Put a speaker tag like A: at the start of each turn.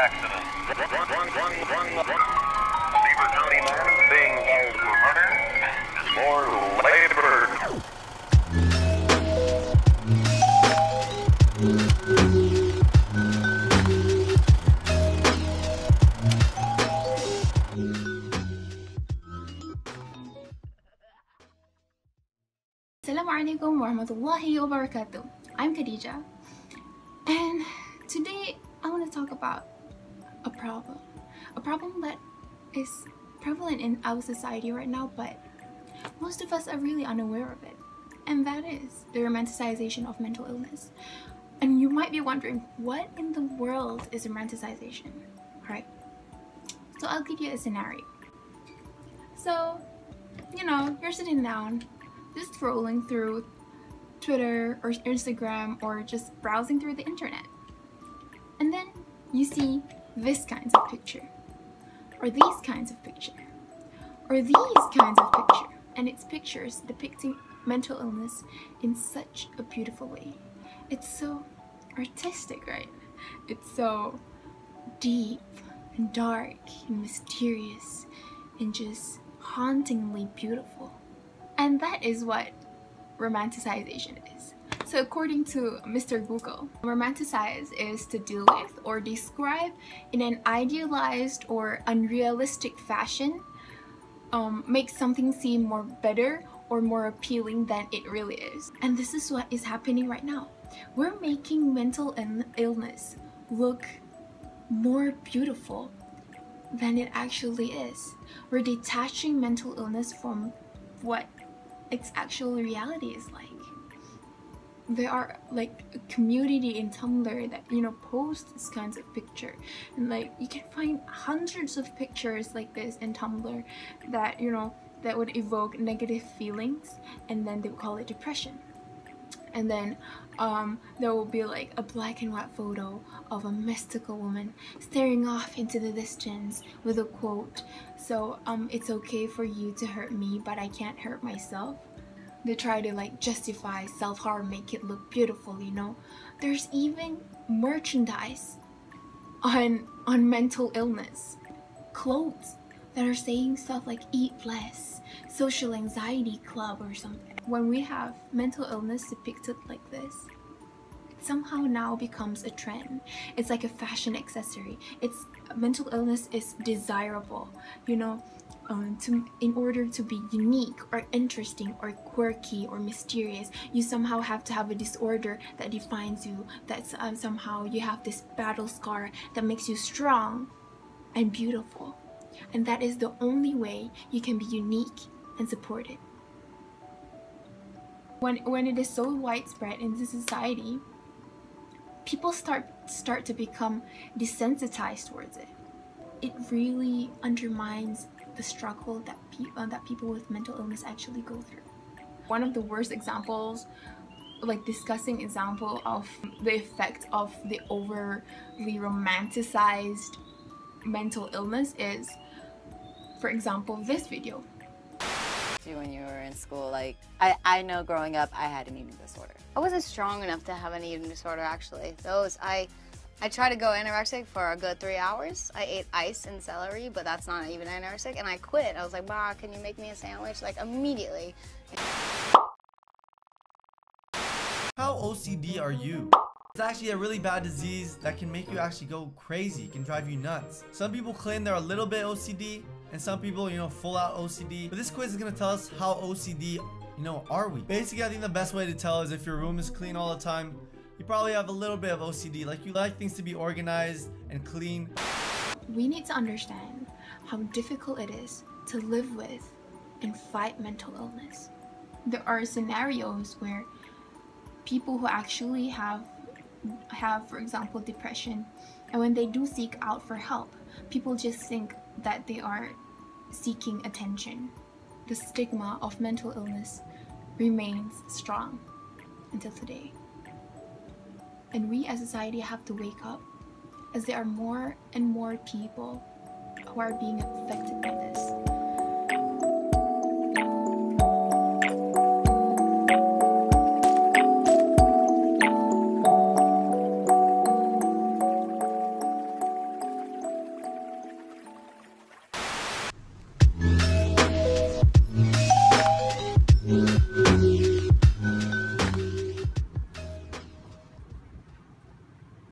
A: accident. Beaver County man being held for murder is more labored.
B: Assalamualaikum warahmatullahi wabarakatuh. I'm Khadija, and today I want to talk about a problem that is prevalent in our society right now, but most of us are really unaware of it, and that is the romanticization of mental illness. And you might be wondering, what in the world is romanticization? Alright, so I'll give you a scenario. So, you're sitting down, just scrolling through Twitter or Instagram or just browsing through the internet, and then you see this kinds of picture, or these kinds of picture, or these kinds of picture, and it's pictures depicting mental illness in such a beautiful way. It's so artistic, right? It's so deep and dark and mysterious and just hauntingly beautiful. And that is what romanticization is. So according to Mr. Google, romanticize is to deal with or describe in an idealized or unrealistic fashion, make something seem more better or more appealing than it really is. And this is what is happening right now. We're making mental illness look more beautiful than it actually is. We're detaching mental illness from what its actual reality is like. There are like a community in Tumblr that posts this kinds of picture, and like you can find hundreds of pictures like this in Tumblr that that would evoke negative feelings, and then they would call it depression. And then there will be like a black and white photo of a mystical woman staring off into the distance with a quote, so it's okay for you to hurt me, but I can't hurt myself. They try to like justify self-harm, make it look beautiful, There's even merchandise on mental illness, clothes that are saying stuff like eat less, social anxiety club or something. When we have mental illness depicted like this, it somehow now becomes a trend. It's like a fashion accessory. Mental illness is desirable, in order to be unique or interesting or quirky or mysterious, you somehow have to have a disorder that defines you, that somehow you have this battle scar that makes you strong and beautiful. And that is the only way you can be unique and supported. When it is so widespread in the society, people start to become desensitized towards it. It really undermines the struggle that people with mental illness actually go through. One of the worst examples, like disgusting example of the effect of the overly romanticized mental illness is, for example, this video.
C: When you were in school, like I know growing up I had an eating disorder.
D: I wasn't strong enough to have an eating disorder actually. I tried to go anorexic for a good 3 hours. I ate ice and celery, but that's not even anorexic, and I quit. I was like, "Ma, can you make me a sandwich?" Like immediately.
E: How OCD are you? It's actually a really bad disease that can make you actually go crazy, can drive you nuts. Some people claim they're a little bit OCD, and some people, full out OCD. But this quiz is gonna tell us how OCD, are we? Basically, I think the best way to tell is if your room is clean all the time, you probably have a little bit of OCD. Like you like things to be organized and clean.
B: We need to understand how difficult it is to live with and fight mental illness. There are scenarios where people who actually have, for example, depression, and when they do seek out for help, people just think that they are seeking attention. The stigma of mental illness remains strong until today. And we as a society have to wake up, as there are more and more people who are being affected by this.